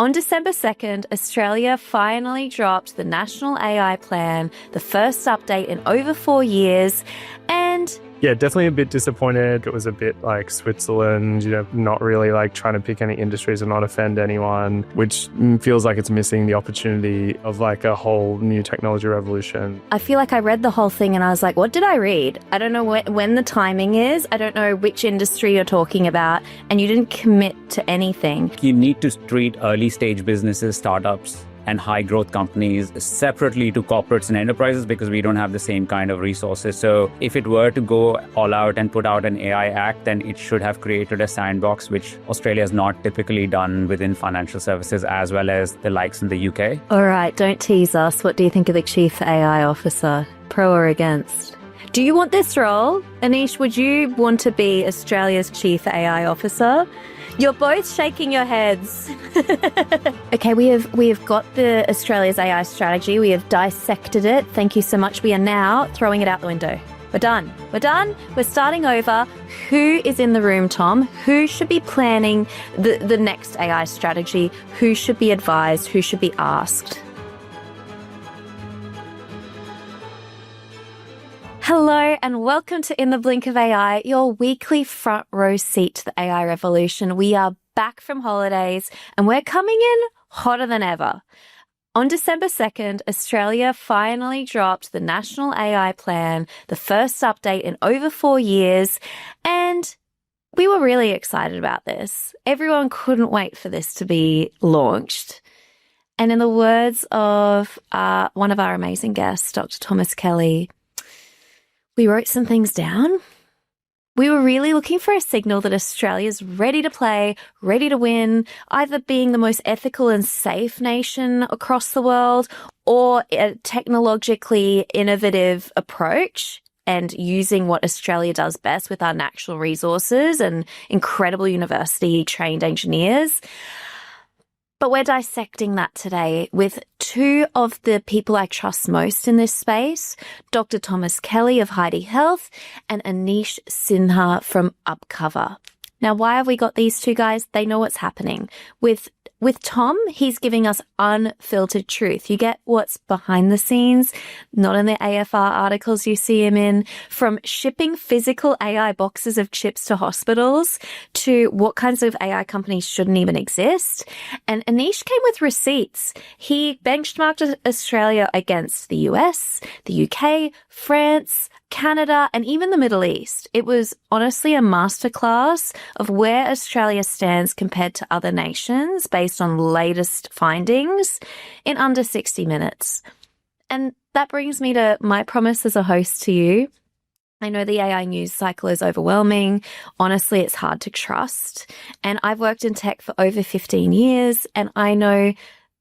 On December 2nd, Australia finally dropped the National AI Plan, the first update in over 4 years, and yeah, definitely a bit disappointed. It was a bit like Switzerland, not really like trying to pick any industries and not offend anyone, which feels like it's missing the opportunity of like a whole new technology revolution. I feel like I read the whole thing and I was like, what did I read? I don't know when the timing is. I don't know which industry you're talking about, and you didn't commit to anything. You need to treat early stage businesses, startups, and high growth companies separately to corporates and enterprises because we don't have the same kind of resources. So if it were to go all out and put out an AI Act, then it should have created a sandbox, which Australia has not typically done within financial services, as well as the likes in the UK. All right, don't tease us. What do you think of the Chief AI Officer? Pro or against? Do you want this role? Anish, would you want to be Australia's Chief AI Officer? You're both shaking your heads. Okay, we have got the Australia's AI strategy. We have dissected it. Thank you so much. We are now throwing it out the window. We're done. We're starting over. Who is in the room, Tom? Who should be planning the next AI strategy? Who should be advised? Who should be asked? Hello and welcome to In the Blink of AI, your weekly front row seat to the AI revolution. We are back from holidays and we're coming in hotter than ever. On December 2nd, Australia finally dropped the National AI Plan, the first update in over 4 years, and we were really excited about this. Everyone couldn't wait for this to be launched. And in the words of one of our amazing guests, Dr. Thomas Kelly, we wrote some things down. We were really looking for a signal that Australia's ready to play, ready to win, either being the most ethical and safe nation across the world or a technologically innovative approach and using what Australia does best with our natural resources and incredible university-trained engineers. But we're dissecting that today with two of the people I trust most in this space, Dr. Thomas Kelly of Heidi Health and Anish Sinha from UpCover. Now, why have we got these two guys? They know what's happening. With Tom, he's giving us unfiltered truth. You get what's behind the scenes, not in the AFR articles you see him in, from shipping physical AI boxes of chips to hospitals to what kinds of AI companies shouldn't even exist. And Anish came with receipts. He benchmarked Australia against the US, the UK, France, Canada, and even the Middle East. It was honestly a masterclass of where Australia stands compared to other nations based on latest findings in under 60 minutes. And that brings me to my promise as a host to you. I know the AI news cycle is overwhelming. Honestly, it's hard to trust. And I've worked in tech for over 15 years, and I know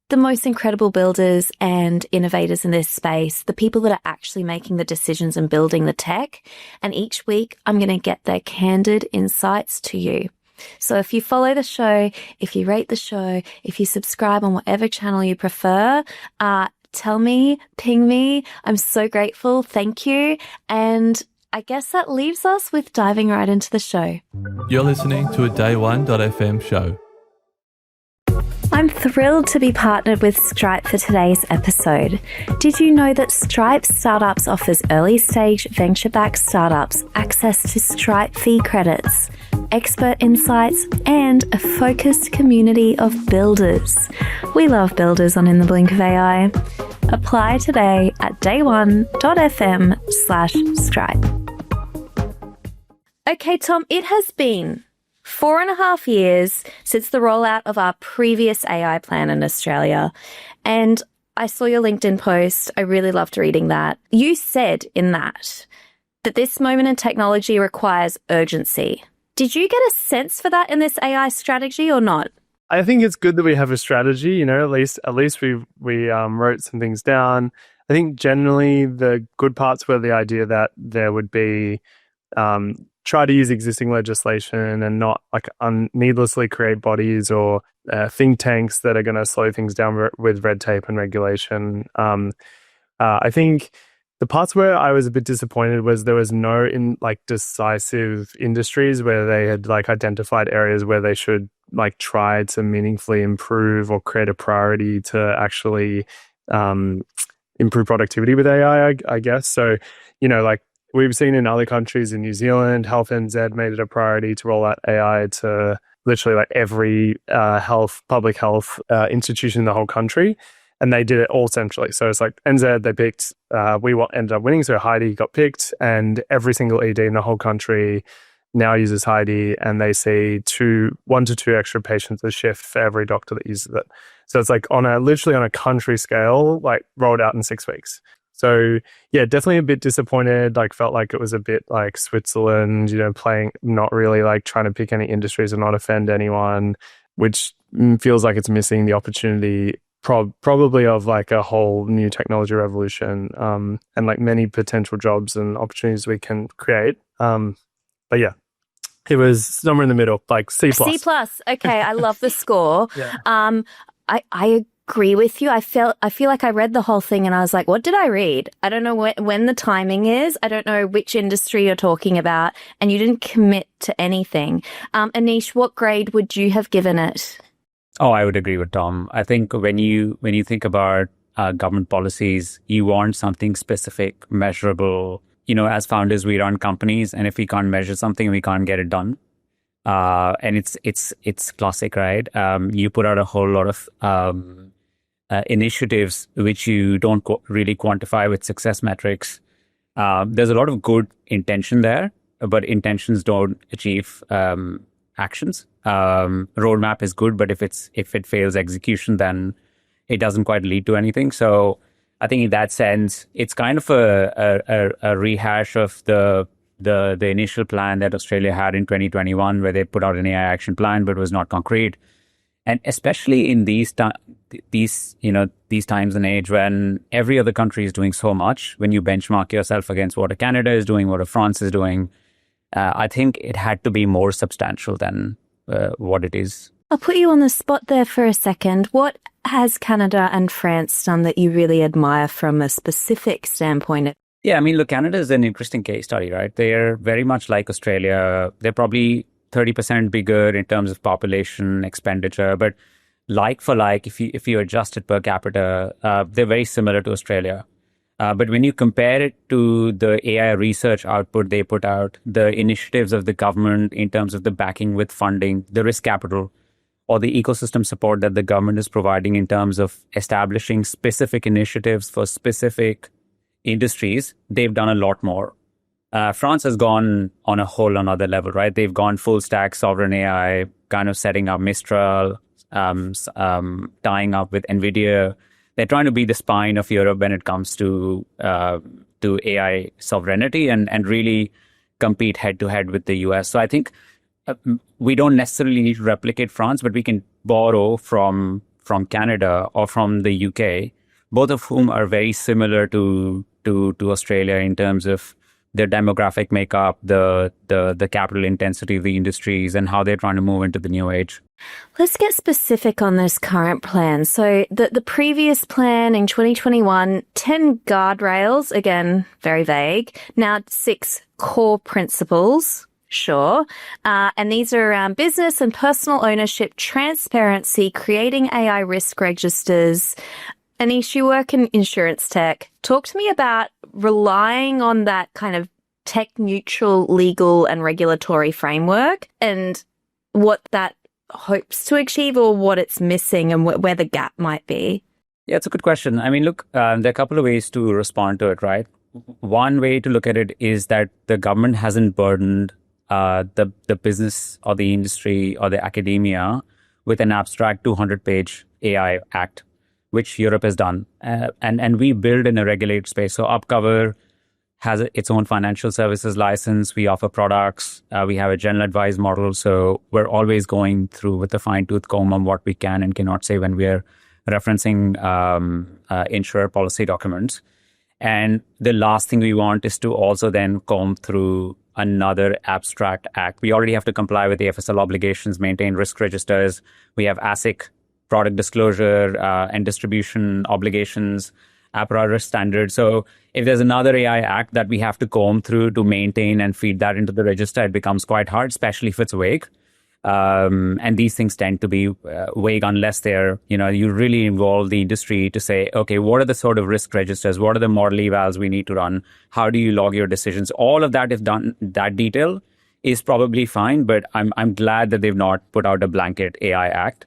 the most incredible builders and innovators in this space, the people that are actually making the decisions and building the tech. And each week, I'm going to get their candid insights to you. So if you follow the show, if you rate the show, if you subscribe on whatever channel you prefer, tell me, ping me. I'm so grateful. Thank you. And I guess that leaves us with diving right into the show. You're listening to a Day1.fm show. I'm thrilled to be partnered with Stripe for today's episode. Did you know that Stripe Startups offers early stage venture-backed startups access to Stripe fee credits, expert insights, and a focused community of builders? We love builders on In the Blink of AI. Apply today at day1.fm/Stripe. Okay, Tom, it has been 4.5 years since the rollout of our previous AI plan in Australia. And I saw your LinkedIn post. I really loved reading that. You said in that this moment in technology requires urgency. Did you get a sense for that in this AI strategy or not? I think it's good that we have a strategy, at least we wrote some things down. I think generally the good parts were the idea that there would be try to use existing legislation and not needlessly create bodies or think tanks that are going to slow things down with red tape and regulation. I think The parts where I was a bit disappointed was there was no decisive industries where they had identified areas where they should try to meaningfully improve or create a priority to actually improve productivity with AI, I guess. So, we've seen in other countries, in New Zealand, Health NZ made it a priority to roll out AI to literally every public health institution in the whole country. And they did it all centrally. So it's NZ, they picked, ended up winning. So Heidi got picked, and every single ED in the whole country now uses Heidi, and they see 1 to 2 extra patients a shift for every doctor that uses it. So it's literally on a country scale, rolled out in 6 weeks. So yeah, definitely a bit disappointed, felt like it was a bit like Switzerland, playing, not really trying to pick any industries and not offend anyone, which feels like it's missing the opportunity probably of a whole new technology revolution, and many potential jobs and opportunities we can create. But yeah, it was somewhere in the middle, C+. C+. Okay, I love the score. Yeah. I agree with you. I feel like I read the whole thing and I was like, what did I read? I don't know when the timing is. I don't know which industry you're talking about, and you didn't commit to anything. Anish, what grade would you have given it? Oh, I would agree with Tom. I think when you think about government policies, you want something specific, measurable. As founders, we run companies, and if we can't measure something, we can't get it done. And it's classic, right? You put out a whole lot of initiatives which you don't really quantify with success metrics. There's a lot of good intention there, but intentions don't achieve actions. Roadmap is good, but if it fails execution, then it doesn't quite lead to anything. So I think in that sense, it's kind of a rehash of the initial plan that Australia had in 2021, where they put out an AI action plan, but was not concrete. And especially in these times and age when every other country is doing so much, when you benchmark yourself against what a Canada is doing, what a France is doing, I think it had to be more substantial than what it is. I'll put you on the spot there for a second. What has Canada and France done that you really admire from a specific standpoint? Yeah, I mean, look, Canada is an interesting case study, right? They're very much like Australia. They're probably 30% bigger in terms of population expenditure, but like for like, if you adjust it per capita, they're very similar to Australia. But when you compare it to the AI research output they put out, the initiatives of the government in terms of the backing with funding, the risk capital, or the ecosystem support that the government is providing in terms of establishing specific initiatives for specific industries, they've done a lot more. France has gone on a whole another level, right? They've gone full stack sovereign AI, kind of setting up Mistral, tying up with NVIDIA. They're trying to be the spine of Europe when it comes to AI sovereignty and really compete head to head with the US. So I think we don't necessarily need to replicate France, but we can borrow from Canada or from the UK, both of whom are very similar to Australia in terms of their demographic makeup, the capital intensity of the industries, and how they're trying to move into the new age. Let's get specific on this current plan. So the previous plan in 2021, 10 guardrails, again, very vague. Now 6 core principles, sure. And these are around business and personal ownership, transparency, creating AI risk registers. Anish, you work in insurance tech. Talk to me about relying on that kind of tech-neutral legal and regulatory framework and what that hopes to achieve or what it's missing and where the gap might be. Yeah, it's a good question. I mean, look, there are a couple of ways to respond to it, right? One way to look at it is that the government hasn't burdened the business or the industry or the academia with an abstract 200-page AI act, which Europe has done. And we build in a regulated space. So UpCover has its own financial services license. We offer products. We have a general advice model. So we're always going through with a fine-tooth comb on what we can and cannot say when we're referencing insurer policy documents. And the last thing we want is to also then comb through another abstract act. We already have to comply with the FSL obligations, maintain risk registers. We have ASIC, product disclosure and distribution obligations. apparatus standards. So if there's another AI act that we have to comb through to maintain and feed that into the register, it becomes quite hard, especially if it's vague. And these things tend to be vague unless you really involve the industry to say, okay, what are the sort of risk registers? What are the model evals we need to run? How do you log your decisions? All of that, if done that detail, is probably fine. But I'm glad that they've not put out a blanket AI act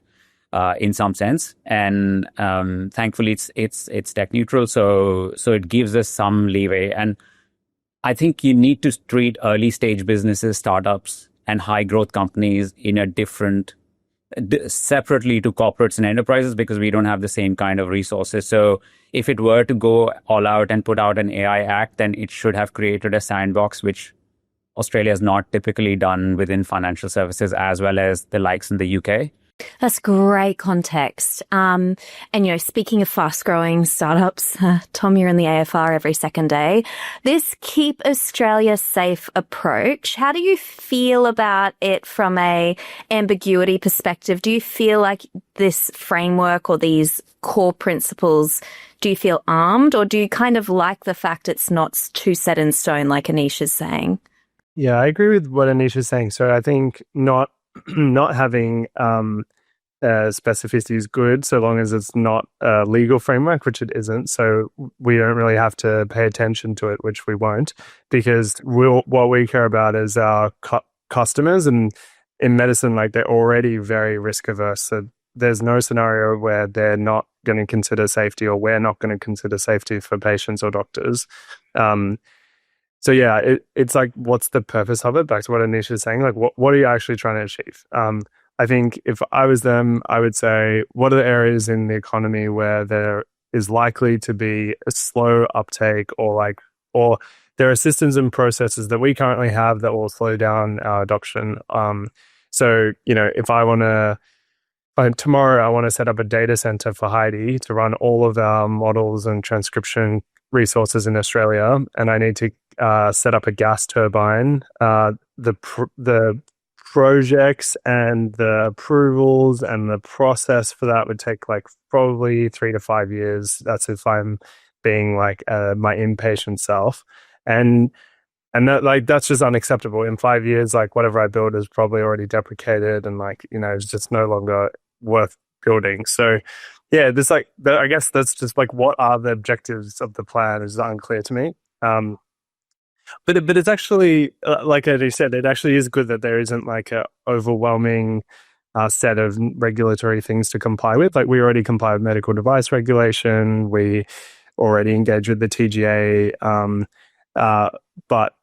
in some sense. And thankfully, it's tech neutral, so it gives us some leeway. And I think you need to treat early stage businesses, startups, and high growth companies in a different, separately to corporates and enterprises, because we don't have the same kind of resources. So if it were to go all out and put out an AI act, then it should have created a sandbox, which Australia has not typically done within financial services, as well as the likes in the UK. That's great context. And, speaking of fast-growing startups, Tom, you're in the AFR every second day. This Keep Australia Safe approach, how do you feel about it from a ambiguity perspective? Do you feel like this framework or these core principles, do you feel armed, or do you kind of like the fact it's not too set in stone, like Anish is saying? Yeah, I agree with what Anish is saying. So I think not having specificity is good, so long as it's not a legal framework, which it isn't. So we don't really have to pay attention to it, which we won't, because what we care about is our customers. And in medicine, like, they're already very risk averse. So there's no scenario where they're not going to consider safety, or we're not going to consider safety for patients or doctors. So yeah, it's like, what's the purpose of it? Back to what Anish is saying, like, what are you actually trying to achieve? I think if I was them, I would say, what are the areas in the economy where there is likely to be a slow uptake, or there are systems and processes that we currently have that will slow down our adoption. So, if tomorrow I want to set up a data center for Heidi to run all of our models and transcription resources in Australia, and I need to set up a gas turbine, the projects and the approvals and the process for that would take probably 3 to 5 years. That's if I'm being my impatient self, and that that's just unacceptable. In 5 years, whatever I build is probably already deprecated, and it's just no longer worth building. So yeah, I guess that's just what are the objectives of the plan is unclear to me. But it's actually, like Eddie said, it actually is good that there isn't a overwhelming set of regulatory things to comply with. We already comply with medical device regulation. We already engage with the TGA. But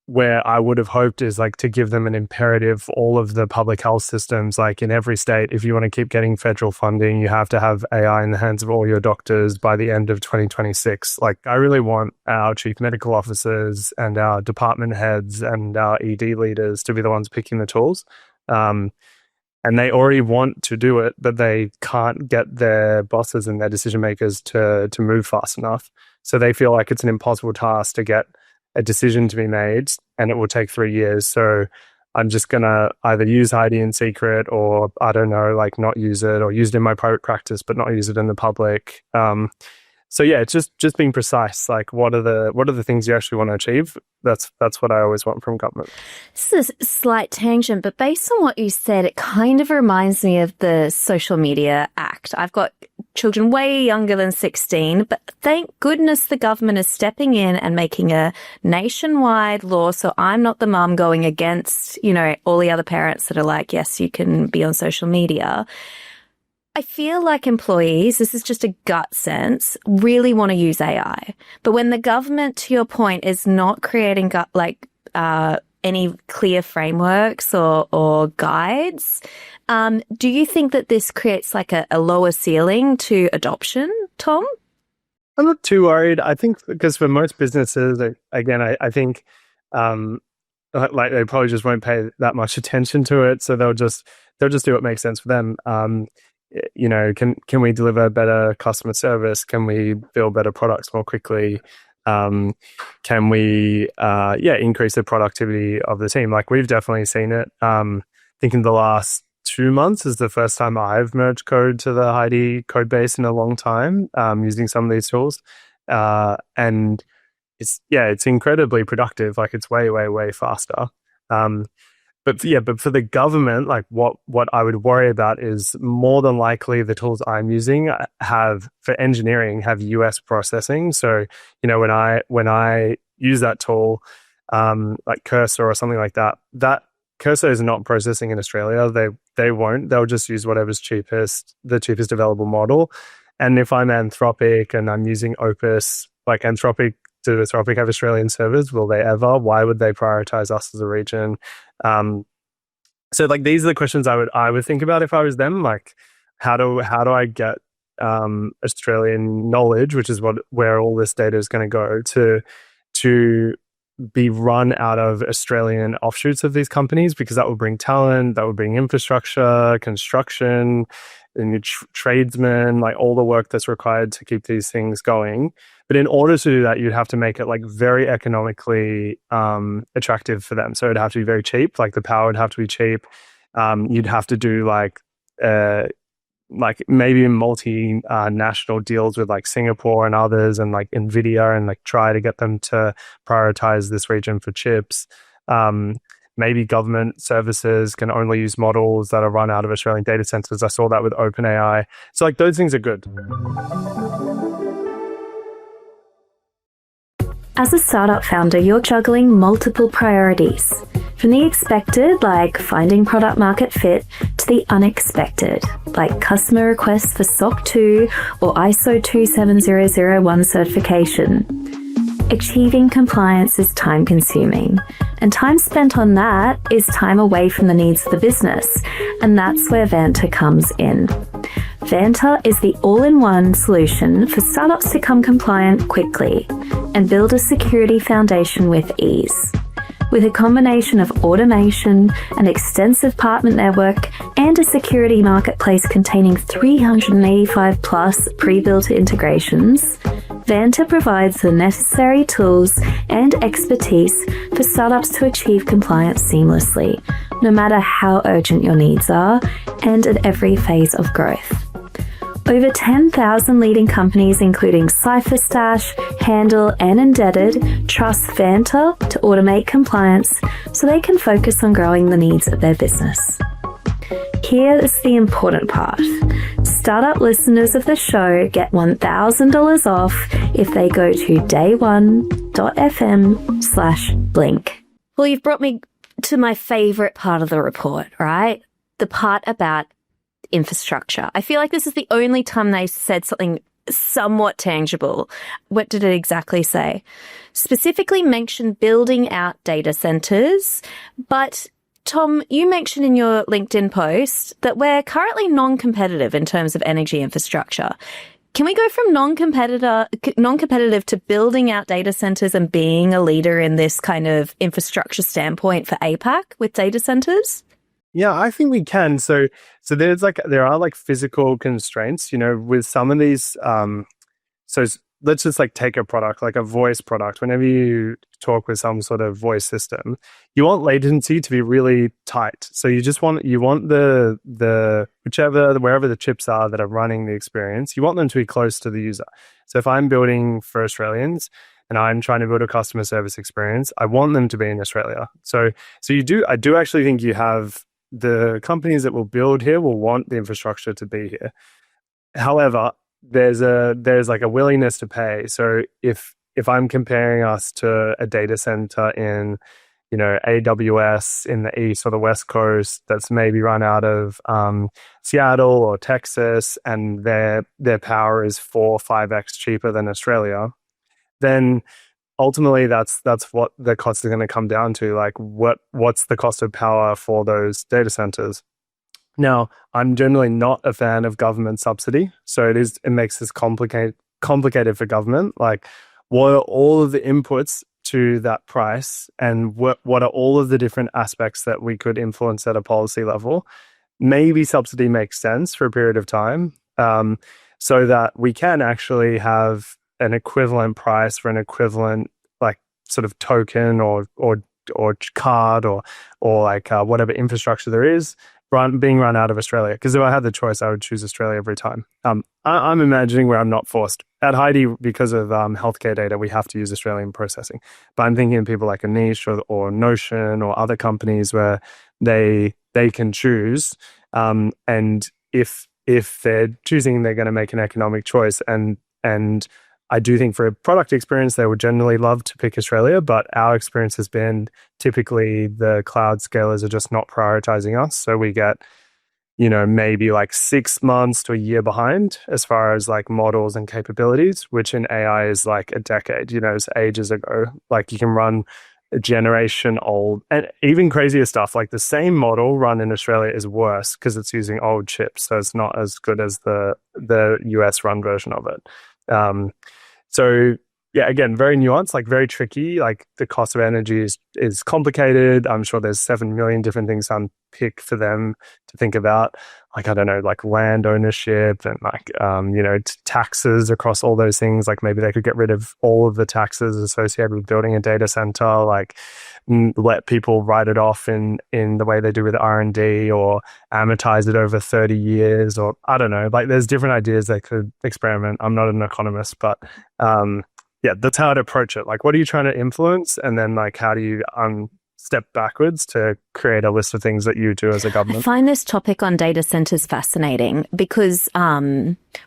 where I would have hoped is to give them an imperative for all of the public health systems, in every state. If you want to keep getting federal funding, you have to have AI in the hands of all your doctors by the end of 2026. I really want our chief medical officers and our department heads and our ED leaders to be the ones picking the tools. And they already want to do it, but they can't get their bosses and their decision makers to move fast enough. So they feel like it's an impossible task to get a decision to be made, and it will take 3 years. So I'm just going to either use Heidi in secret, or I don't know, not use it, or use it in my private practice, but not use it in the public. So yeah, it's just being precise. What are the things you actually want to achieve? That's what I always want from government. This is a slight tangent, but based on what you said, it kind of reminds me of the Social Media Act. I've got children way younger than 16, but thank goodness the government is stepping in and making a nationwide law, so I'm not the mum going against, all the other parents that are yes, you can be on social media. I feel like employees, this is just a gut sense, really want to use AI. But when the government, to your point, is not creating any clear frameworks or guides, do you think that this creates a lower ceiling to adoption, Tom? I'm not too worried. I think because for most businesses, again, I think they probably just won't pay that much attention to it. So they'll just do what makes sense for them. Can we deliver better customer service? Can we build better products more quickly? Can we increase the productivity of the team? We've definitely seen it. I think in the last 2 months is the first time I've merged code to the Heidi code base in a long time, using some of these tools. And it's incredibly productive. Like it's way, way, way faster. But for the government, like what I would worry about is more than likely the tools I'm using for engineering have US processing. So, when I use that tool, like Cursor or something like that, that Cursor is not processing in Australia. They won't. They'll just use whatever's the cheapest available model. And if I'm Anthropic and I'm using Opus, like do Anthropic have Australian servers? Will they ever? Why would they prioritize us as a region? So like these are the questions I would think about if I was them. Like, how do I get Australian knowledge, which is where all this data is going to go, to be run out of Australian offshoots of these companies, because that will bring talent, that will bring infrastructure, construction, and tradesmen, like all the work that's required to keep these things going. But in order to do that, you'd have to make it like very economically attractive for them. So it'd have to be very cheap. Like the power would have to be cheap. You'd have to do like maybe multinational deals with like Singapore and others, and like Nvidia, and like try to get them to prioritize this region for chips. Maybe government services can only use models that are run out of Australian data centers. I saw that with OpenAI. So like those things are good. As a startup founder, you're juggling multiple priorities. From the expected, like finding product market fit, to the unexpected, like customer requests for SOC 2 or ISO 27001 certification. Achieving compliance is time consuming, and time spent on that is time away from the needs of the business, and that's where Vanta comes in. Vanta is the all-in-one solution for startups to become compliant quickly and build a security foundation with ease. With a combination of automation, an extensive partner network, and a security marketplace containing 385 plus pre-built integrations, Vanta provides the necessary tools and expertise for startups to achieve compliance seamlessly, no matter how urgent your needs are, and at every phase of growth. Over 10,000 leading companies, including CipherStash, Handle, and Indebted, trust Vanta to automate compliance so they can focus on growing the needs of their business. Here is the important part. Startup listeners of the show get $1,000 off if they go to day1.fm/blink. Well, you've brought me to my favorite part of the report, right? The part about infrastructure. I feel like this is the only time they said something somewhat tangible. What did it exactly say? Specifically mentioned building out data centers, but Tom, you mentioned in your LinkedIn post that we're currently non-competitive in terms of energy infrastructure. Can we go from non-competitive to building out data centers and being a leader in this kind of infrastructure standpoint for APAC with data centers? Yeah, I think we can. So there are like physical constraints, with some of these. Let's just like take a product, like a voice product. Whenever you talk with some sort of voice system, you want latency to be really tight. So you want wherever the chips are that are running the experience, you want them to be close to the user. So if I'm building for Australians and I'm trying to build a customer service experience, I want them to be in Australia. So I do actually think you have the companies that will build here will want the infrastructure to be here. However, there's like a willingness to pay. So if I'm comparing us to a data center in, AWS in the East or the West Coast, that's maybe run out of Seattle or Texas, and their power is 4 or 5x cheaper than Australia, then ultimately that's what the cost is going to come down to. Like what's the cost of power for those data centers? Now, I'm generally not a fan of government subsidy, so it makes this complicated for government. Like, what are all of the inputs to that price, and what are all of the different aspects that we could influence at a policy level? Maybe subsidy makes sense for a period of time, so that we can actually have an equivalent price for an equivalent like sort of token or card or like whatever infrastructure there is, being run out of Australia. Because if I had the choice, I would choose Australia every time. I'm imagining where I'm not forced. At Heidi, because of healthcare data, we have to use Australian processing. But I'm thinking of people like Anish or Notion or other companies where they can choose. And if they're choosing, they're going to make an economic choice. And I do think for a product experience, they would generally love to pick Australia, but our experience has been typically the cloud scalers are just not prioritizing us. So we get, maybe like 6 months to a year behind as far as like models and capabilities, which in AI is like a decade, it's ages ago. Like you can run a generation old, and even crazier stuff, like the same model run in Australia is worse because it's using old chips. So it's not as good as the US run version of it. So yeah, again, very nuanced, like very tricky. Like the cost of energy is complicated. I'm sure there's 7 million different things to unpick for them to think about. Like, I don't know, like land ownership and like, taxes across all those things. Like maybe they could get rid of all of the taxes associated with building a data center, like let people write it off in the way they do with R&D or amortize it over 30 years or I don't know. Like there's different ideas they could experiment. I'm not an economist, but yeah, that's how I'd approach it. Like, what are you trying to influence? And then like, how do you step backwards to create a list of things that you do as a government? I find this topic on data centers fascinating because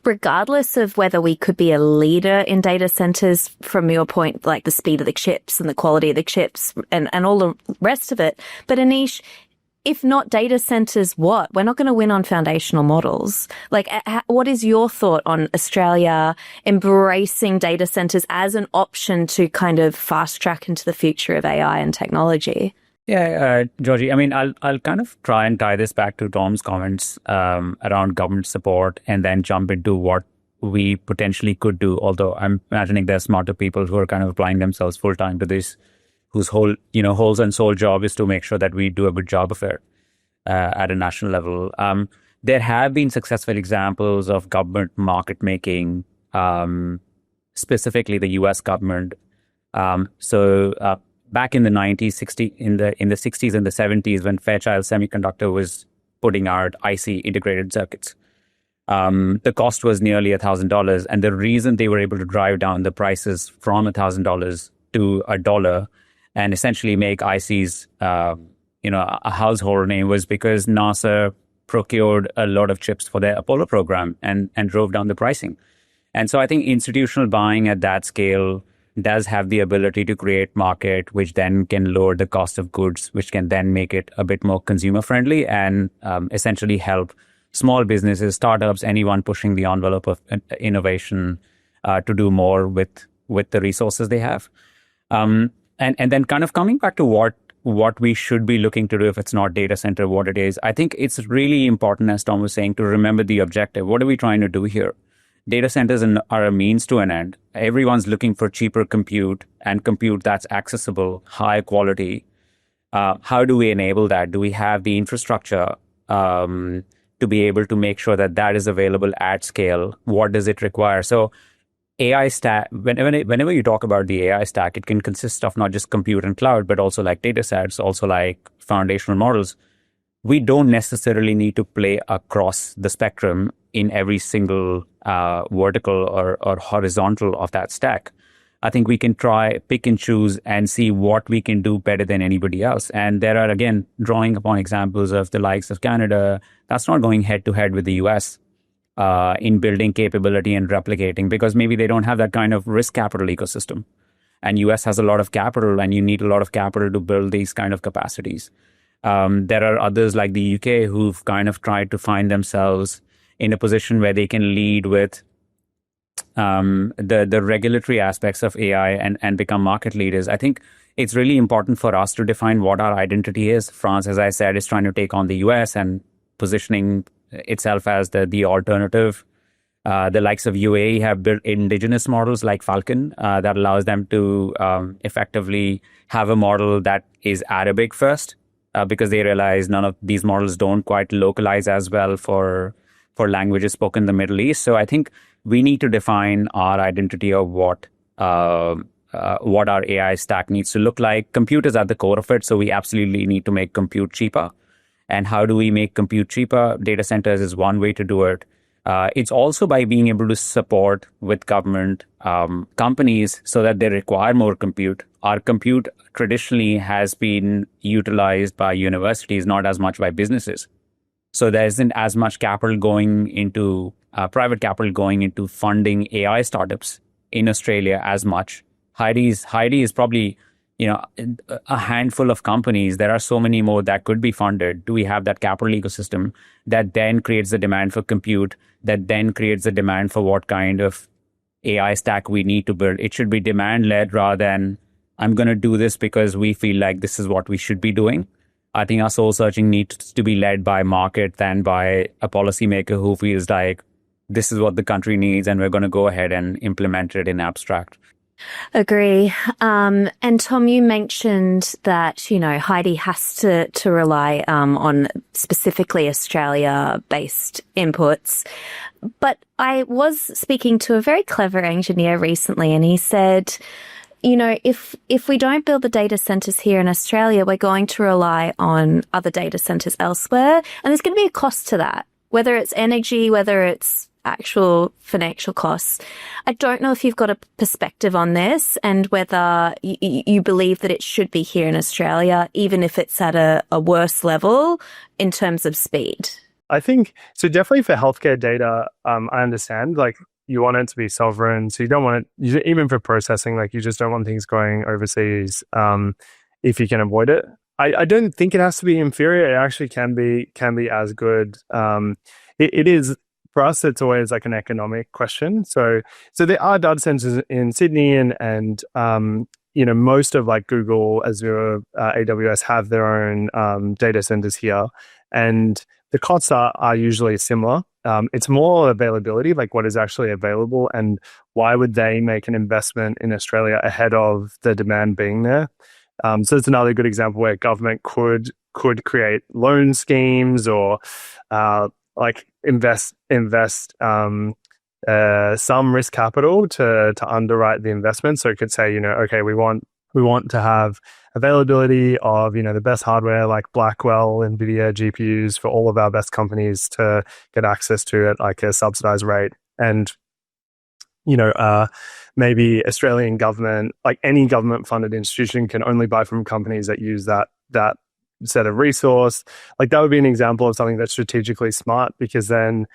regardless of whether we could be a leader in data centers from your point, like the speed of the chips and the quality of the chips and all the rest of it. But Anish, if not data centers, what? We're not going to win on foundational models. Like, what is your thought on Australia embracing data centers as an option to kind of fast track into the future of AI and technology? Yeah, Georgie, I mean, I'll kind of try and tie this back to Tom's comments around government support and then jump into what we potentially could do. Although I'm imagining there's smarter people who are kind of applying themselves full time to this, whose whole and sole job is to make sure that we do a good job of it at a national level. There have been successful examples of government market making, specifically the U.S. government. Back in the 60s and the 70s, when Fairchild Semiconductor was putting out IC integrated circuits, the cost was nearly $1,000, and the reason they were able to drive down the prices from $1,000 to $1 and essentially make ICs, a household name was because NASA procured a lot of chips for their Apollo program and drove down the pricing. And so I think institutional buying at that scale does have the ability to create market, which then can lower the cost of goods, which can then make it a bit more consumer friendly and essentially help small businesses, startups, anyone pushing the envelope of innovation to do more with the resources they have. And then kind of coming back to what we should be looking to do if it's not data center, what it is, I think it's really important, as Tom was saying, to remember the objective. What are we trying to do here? Data centers are a means to an end. Everyone's looking for cheaper compute and compute that's accessible, high quality. How do we enable that? Do we have the infrastructure to be able to make sure that that is available at scale? What does it require? So AI stack, whenever you talk about the AI stack, it can consist of not just compute and cloud, but also like data sets, also like foundational models. We don't necessarily need to play across the spectrum in every single vertical or horizontal of that stack. I think we can try, pick and choose and see what we can do better than anybody else. And there are, again, drawing upon examples of the likes of Canada, that's not going head to head with the US in building capability and replicating, because maybe they don't have that kind of risk capital ecosystem. And US has a lot of capital, and you need a lot of capital to build these kind of capacities. There are others like the UK who've kind of tried to find themselves in a position where they can lead with the regulatory aspects of AI and become market leaders. I think it's really important for us to define what our identity is. France, as I said, is trying to take on the US and positioning itself as the alternative. The likes of UAE have built indigenous models like Falcon that allows them to effectively have a model that is Arabic first, because they realize none of these models don't quite localize as well for languages spoken in the Middle East. So I think we need to define our identity of what our AI stack needs to look like. Compute is at the core of it, so we absolutely need to make compute cheaper. And how do we make compute cheaper? Data centers is one way to do it. It's also by being able to support with government companies so that they require more compute. Our compute traditionally has been utilized by universities, not as much by businesses. So there isn't as much capital going into private capital going into funding AI startups in Australia as much. Heidi is probably a handful of companies. There are so many more that could be funded. Do we have that capital ecosystem that then creates the demand for compute, that then creates the demand for what kind of AI stack we need to build? It should be demand-led rather than I'm going to do this because we feel like this is what we should be doing. I think our soul searching needs to be led by market than by a policymaker who feels like this is what the country needs and we're going to go ahead and implement it in abstract. Agree. And Tom, you mentioned that, Heidi has to rely on specifically Australia-based inputs. But I was speaking to a very clever engineer recently, and he said, if we don't build the data centers here in Australia, we're going to rely on other data centers elsewhere. And there's going to be a cost to that, whether it's energy, whether it's actual financial costs. I don't know if you've got a perspective on this and whether you believe that it should be here in Australia, even if it's at a worse level in terms of speed. I think, so definitely for healthcare data, I understand, like you want it to be sovereign. So you don't want it, even for processing, like you just don't want things going overseas if you can avoid it. I don't think it has to be inferior. It actually can be as good. It is. For us, it's always like an economic question. So there are data centers in Sydney and most of like Google, Azure, AWS have their own data centers here, and the costs are usually similar. It's more availability, like what is actually available, and why would they make an investment in Australia ahead of the demand being there? So it's another good example where government could create loan schemes or like invest some risk capital to underwrite the investment. So it could say, okay, we want to have availability of, the best hardware like Blackwell, NVIDIA GPUs for all of our best companies to get access to at like a subsidized rate. And, maybe Australian government, like any government funded institution, can only buy from companies that use that set of resource. Like that would be an example of something that's strategically smart, because then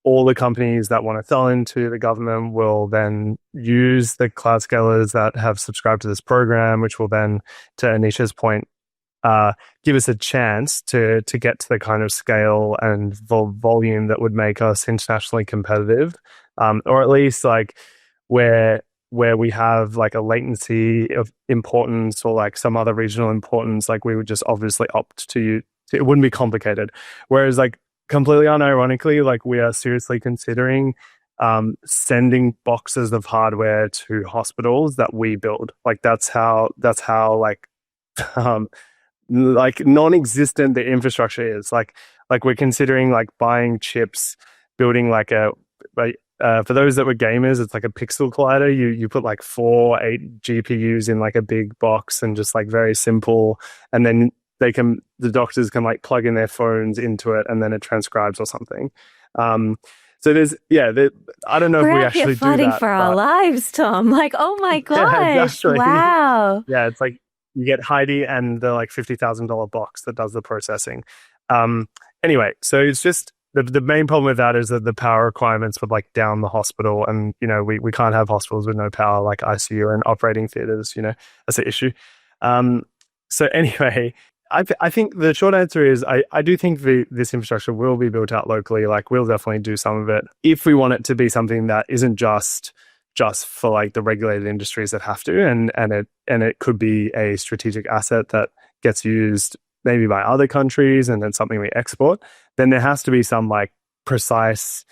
all the companies that want to sell into the government will then use the cloud scalers that have subscribed to this program, which will then, to Anish's point, give us a chance to get to the kind of scale and volume that would make us internationally competitive, or at least like where we have like a latency of importance or like some other regional importance, like we would just obviously opt to it wouldn't be complicated. Whereas like completely unironically, like we are seriously considering sending boxes of hardware to hospitals that we build. Like that's how like like non-existent the infrastructure is. Like we're considering like buying chips, building like for those that were gamers, it's like a pixel collider. You put like 8 GPUs in like a big box and just like very simple, and then the doctors can like plug in their phones into it and then it transcribes or something. So I don't know if we actually do that. We're fighting for our lives, Tom. Like, oh my gosh, yeah, exactly. wow. Yeah, it's like you get Heidi and the like $50,000 box that does the processing. Anyway, so it's just the main problem with that is that the power requirements would like down the hospital, and we can't have hospitals with no power, like ICU and operating theaters. That's the issue. So anyway, I think the short answer is I do think this infrastructure will be built out locally. Like we'll definitely do some of it if we want it to be something that isn't just for like the regulated industries that have to, and it could be a strategic asset that gets used maybe by other countries and then something we export. Then there has to be some like precise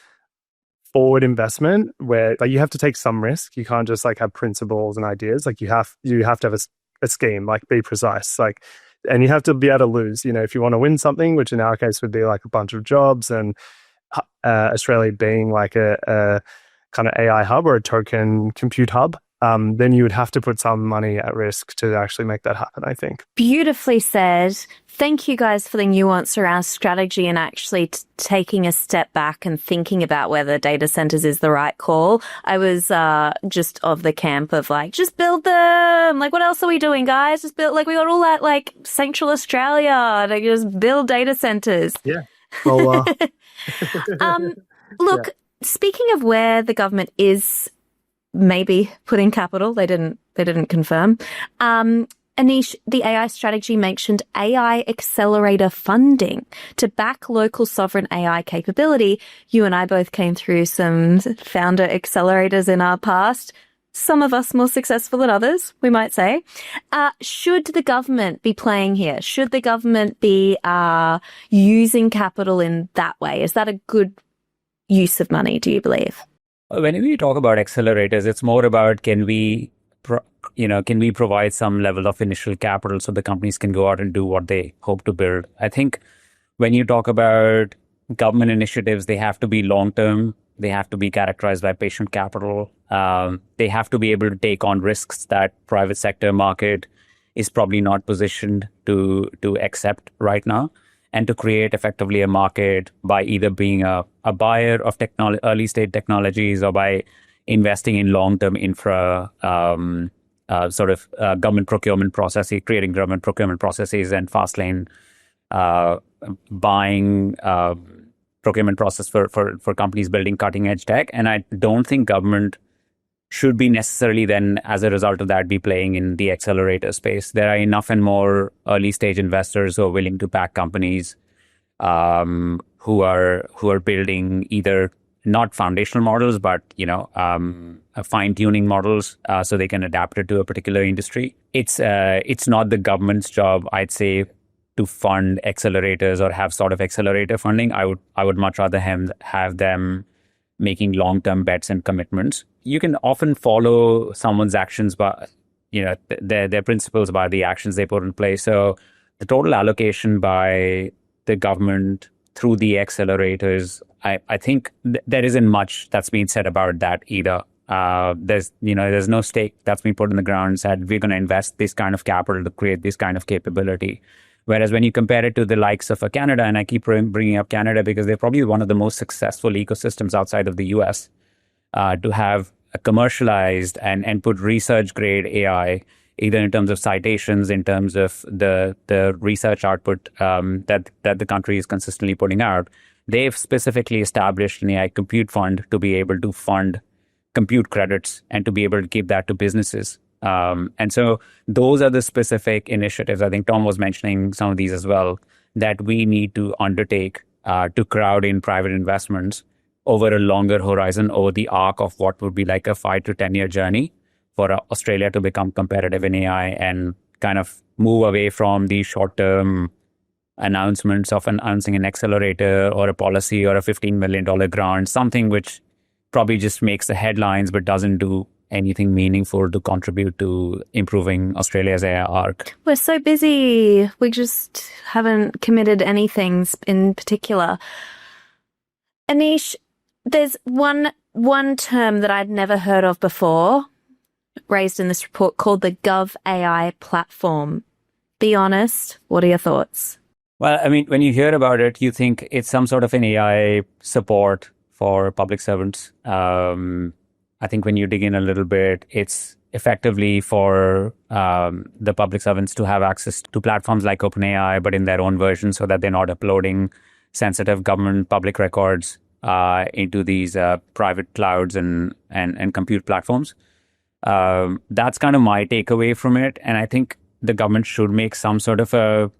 forward investment where like you have to take some risk. You can't just like have principles and ideas. Like you have to have a scheme, like be precise, like, and you have to be able to lose, if you want to win something, which in our case would be like a bunch of jobs, and Australia being like a kind of AI hub or a token compute hub. then you would have to put some money at risk to actually make that happen, I think. Beautifully said. Thank you guys for the nuance around strategy and actually taking a step back and thinking about whether data centers is the right call. I was just of the camp of like, just build them. Like, what else are we doing, guys? Just build, like, we got all that like Central Australia to just build data centers. Yeah. Well, look, speaking of where the government is maybe putting capital, they didn't confirm. Anish, the AI strategy mentioned AI Accelerator funding to back local sovereign AI capability. You and I both came through some founder accelerators in our past. Some of us more successful than others, we might say. Should the government be playing here? Should the government be using capital in that way? Is that a good use of money, do you believe? When we talk about accelerators, it's more about can we provide some level of initial capital so the companies can go out and do what they hope to build. I think when you talk about government initiatives, they have to be long-term. They have to be characterized by patient capital. They have to be able to take on risks that private sector market is probably not positioned to accept right now, and to create effectively a market by either being a buyer of early stage technologies or by investing in long-term infra government procurement processes, creating government procurement processes and fast lane buying procurement process for companies building cutting edge tech. And I don't think government should be necessarily then, as a result of that, be playing in the accelerator space. There are enough and more early stage investors who are willing to back companies who are building either not foundational models, but fine tuning models so they can adapt it to a particular industry. It's not the government's job, I'd say, to fund accelerators or have sort of accelerator funding. I would much rather have them making long-term bets and commitments. You can often follow someone's actions by, their principles by the actions they put in place. So the total allocation by the government through the accelerators, I think there isn't much that's been said about that either. There's no stake that's been put in the ground and said we're going to invest this kind of capital to create this kind of capability. Whereas when you compare it to the likes of Canada, and I keep bringing up Canada because they're probably one of the most successful ecosystems outside of the US, to have a commercialized and put research grade AI, either in terms of citations, in terms of the research output that the country is consistently putting out. They've specifically established an AI compute fund to be able to fund compute credits and to be able to give that to businesses. And so those are the specific initiatives. I think Tom was mentioning some of these as well, that we need to undertake to crowd in private investments over a longer horizon, over the arc of what would be like a 5 to 10 year journey for Australia to become competitive in AI and kind of move away from the short-term announcements of announcing an accelerator or a policy or a $15 million grant, something which probably just makes the headlines but doesn't do anything meaningful to contribute to improving Australia's AI arc. We're so busy. We just haven't committed anything in particular. Anish, there's one term that I'd never heard of before, raised in this report, called the Gov AI platform. Be honest, what are your thoughts? Well, I mean, when you hear about it, you think it's some sort of an AI support for public servants. I think when you dig in a little bit, it's effectively for the public servants to have access to platforms like OpenAI, but in their own version, so that they're not uploading sensitive government public records into these private clouds and compute platforms. That's kind of my takeaway from it. And I think the government should make some sort of a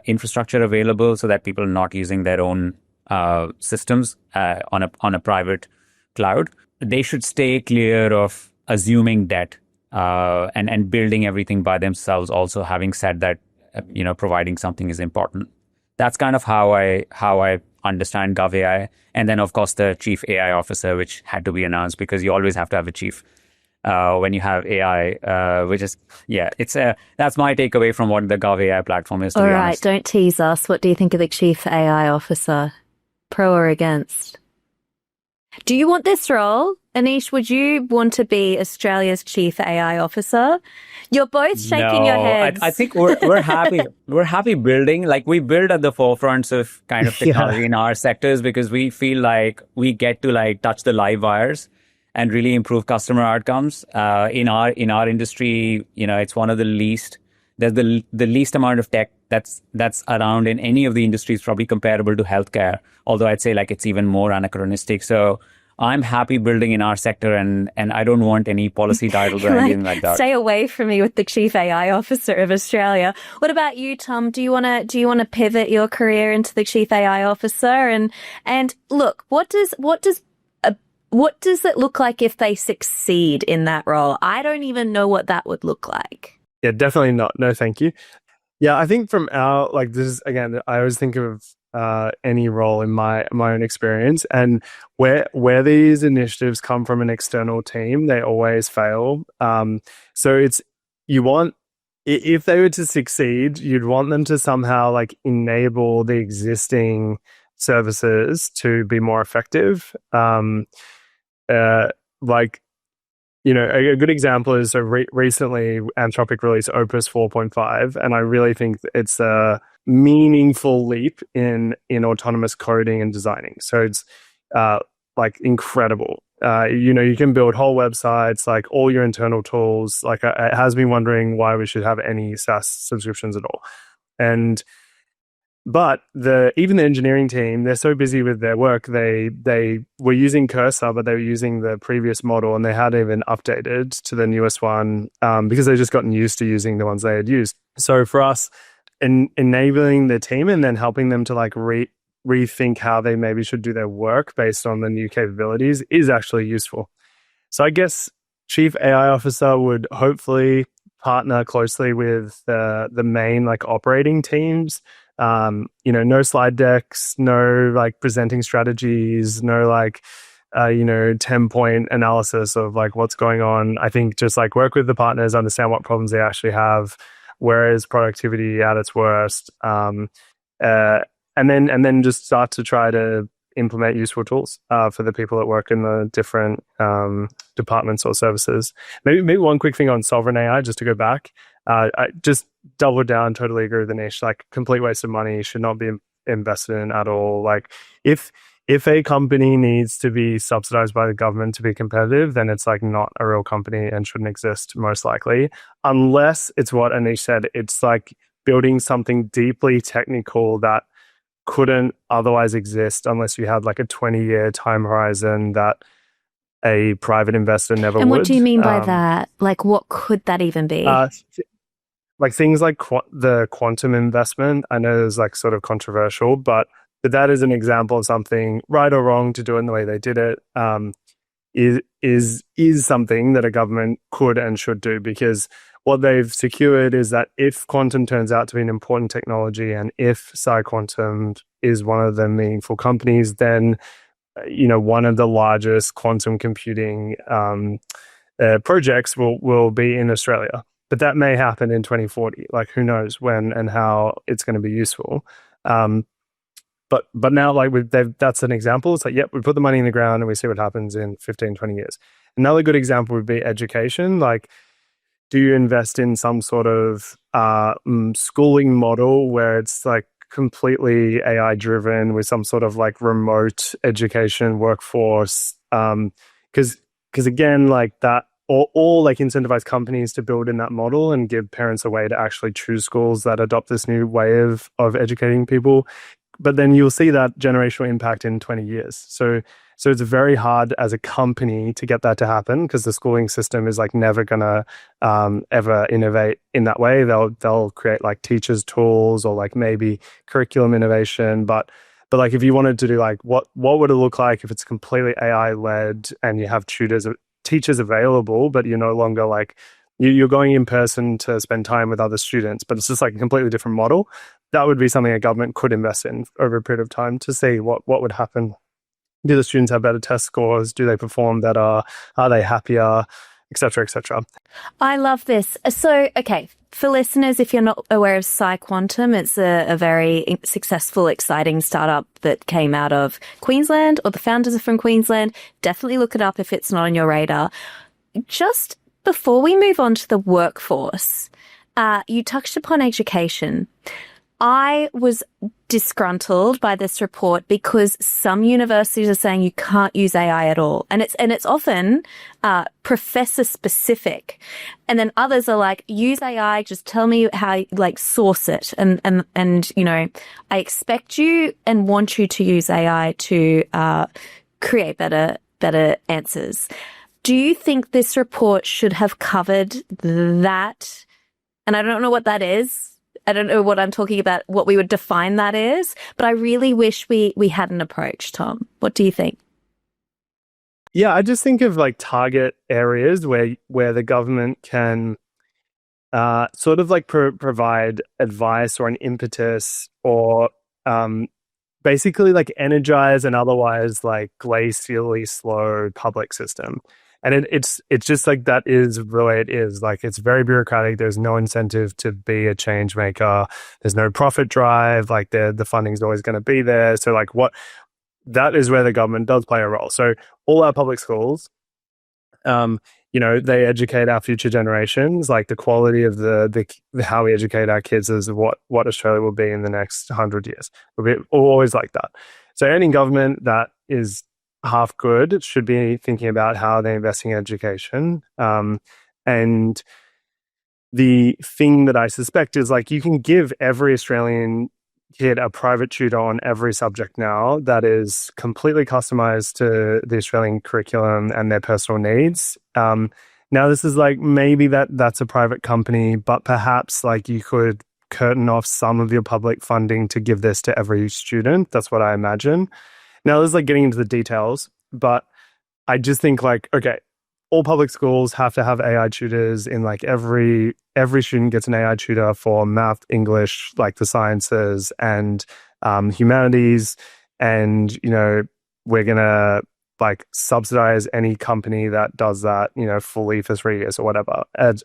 infrastructure available so that people are not using their own systems on a private cloud. They should stay clear of assuming debt and building everything by themselves. Also, having said that, providing something is important. That's kind of how I understand Gov AI. And then, of course, the chief AI officer, which had to be announced because you always have to have a chief when you have AI, which is, that's my takeaway from what the Gov AI platform is, to be honest. All right, don't tease us. What do you think of the chief AI officer? Pro or against? Do you want this role? Anish, would you want to be Australia's chief AI officer? You're both shaking your heads. I think we're happy. We're happy building. Like, we build at the forefronts of kind of technology in our sectors because we feel like we get to like touch the live wires and really improve customer outcomes. In our industry, it's one of the least. There's the least amount of tech that's around in any of the industries, probably comparable to healthcare. Although I'd say like it's even more anachronistic. So I'm happy building in our sector, and I don't want any policy titles or anything like that. Stay away from me with the chief AI officer of Australia. What about you, Tom? Do you want to pivot your career into the chief AI officer? And look, what does it look like if they succeed in that role? I don't even know what that would look like. Yeah, definitely not. No, thank you. Yeah, I think from our, like, this is, again, I always think of any role in my own experience, and where these initiatives come from an external team, they always fail. So if they were to succeed, you'd want them to somehow like enable the existing services to be more effective. A good example is, so recently Anthropic released Opus 4.5, and I really think it's a meaningful leap in autonomous coding and designing. So it's like incredible. You can build whole websites, like all your internal tools. Like, it has me wondering why we should have any SaaS subscriptions at all. But even the engineering team, they're so busy with their work. They were using Cursor, but they were using the previous model, and they hadn't even updated to the newest one because they just gotten used to using the ones they had used. So for us, enabling the team and then helping them to like rethink how they maybe should do their work based on the new capabilities is actually useful. So I guess Chief AI Officer would hopefully partner closely with the main like operating teams. No slide decks, no like presenting strategies, no like 10-point analysis of like what's going on. I think just like work with the partners, understand what problems they actually have, where is productivity at its worst, and then just start to try to implement useful tools for the people that work in the different departments or services. Maybe one quick thing on sovereign AI, just to go back. I just double down, totally agree with Anish. Like, complete waste of money, should not be invested in at all. Like, if a company needs to be subsidized by the government to be competitive, then it's like not a real company and shouldn't exist, most likely, unless it's what Anish said. It's like building something deeply technical that couldn't otherwise exist unless you had like a 20-year time horizon that a private investor never would. And what do you mean by that? Like, what could that even be? Like things like the quantum investment. I know it's like sort of controversial, but that is an example of something, right or wrong, to do it in the way they did it, is something that a government could and should do, because what they've secured is that if quantum turns out to be an important technology, and if PsiQuantum is one of the meaningful companies, then one of the largest quantum computing projects will be in Australia. But that may happen in 2040. Like, who knows when and how it's going to be useful. But now, like, that's an example. It's like, yep, we put the money in the ground and we see what happens in 15, 20 years. Another good example would be education. Like, do you invest in some sort of schooling model where it's like completely AI driven with some sort of like remote education workforce? Because again, like that, or like incentivize companies to build in that model and give parents a way to actually choose schools that adopt this new way of educating people. But then you'll see that generational impact in 20 years. So it's very hard as a company to get that to happen, because the schooling system is like never gonna ever innovate in that way. They'll create like teachers tools or like maybe curriculum innovation, but like if you wanted to do like what would it look like if it's completely AI led and you have teachers available, but you're no longer like you're going in person to spend time with other students, but it's just like a completely different model. That would be something a government could invest in over a period of time to see what would happen. Do the students have better test scores? Do they perform better? Are they happier? et cetera, et cetera. I love this. So, okay, for listeners, if you're not aware of PsiQuantum, it's a very successful, exciting startup that came out of Queensland, or the founders are from Queensland. Definitely look it up if it's not on your radar. Just before we move on to the workforce, you touched upon education. I was disgruntled by this report because some universities are saying you can't use AI at all. And it's often professor specific. And then others are like, use AI, just tell me how, like, source it. And you know, I expect you and want you to use AI to create better answers. Do you think this report should have covered that? And I don't know what that is. I don't know what I'm talking about, what we would define that is, but I really wish we had an approach, Tom. What do you think? Yeah, I just think of like target areas where the government can sort of like provide advice or an impetus, or basically like energize an otherwise like glacially slow public system. And it's just like that is the way it is. Like, it's very bureaucratic. There's no incentive to be a change maker. There's no profit drive. Like, the funding's always going to be there. So like that is where the government does play a role. So all our public schools, you know, they educate our future generations. Like, the quality of the how we educate our kids is what Australia will be in the next 100 years. We'll be always like that. So any government that is half good should be thinking about how they're investing in education. And the thing that I suspect is, like, you can give every Australian kid a private tutor on every subject now that is completely customized to the Australian curriculum and their personal needs. Now, this is like, maybe that's a private company, but perhaps like you could curtain off some of your public funding to give this to every student. That's what I imagine. Now, this is like getting into the details, but I just think, like, okay, all public schools have to have AI tutors in, like, every student gets an AI tutor for math, English, like the sciences, and humanities. And, you know, we're going to like subsidize any company that does that, you know, fully for 3 years or whatever,